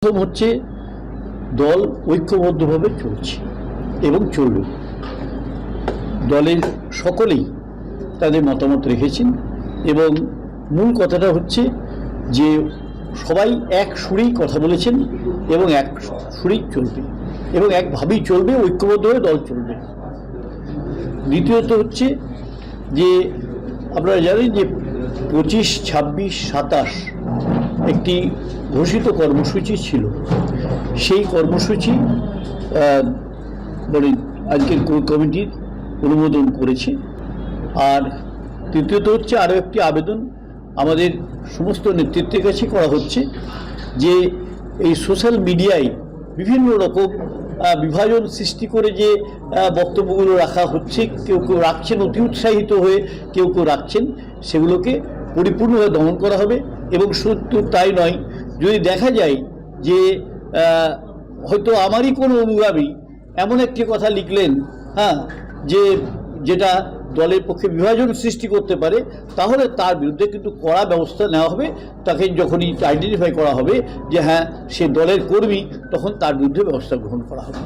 প্রথম হচ্ছে দল ঐক্যবদ্ধভাবে চলছে এবং চলবে। দলের সকলেই তাদের মতামত রেখেছেন এবং মূল কথাটা হচ্ছে যে সবাই এক সুরেই কথা বলেছেন এবং এক সুরেই চলবে এবং একভাবেই চলবে, ঐক্যবদ্ধভাবে দল চলবে। দ্বিতীয়ত হচ্ছে যে আপনারা জানেন যে 25, 26, 27 একটি ঘোষিত কর্মসূচি ছিল। সেই কর্মসূচি আজকের কোর কমিটির অনুমোদন করেছে। আর তৃতীয়ত হচ্ছে আরও একটি আবেদন আমাদের সমস্ত নেতৃত্বের কাছে করা হচ্ছে যে এই সোশ্যাল মিডিয়ায় বিভিন্ন রকম বিভাজন সৃষ্টি করে যে বক্তব্যগুলো রাখা হচ্ছে, কেউ কেউ রাখছেন অতি উৎসাহিত হয়ে, কেউ কেউ রাখছেন, সেগুলোকে পরিপূর্ণভাবে দমন করা হবে। এবং শুধু তাই নয়, যদি দেখা যায় যে হয়তো আমারই কোনো অনুগামী এমন একটি কথা লিখলেন যেটা দলের পক্ষে বিভাজন সৃষ্টি করতে পারে, তাহলে তার বিরুদ্ধে কিন্তু কড়া ব্যবস্থা নেওয়া হবে। তাকে যখনই আইডেন্টিফাই করা হবে যে হ্যাঁ সে দলের কর্মী, তখন তার বিরুদ্ধে ব্যবস্থা গ্রহণ করা হবে।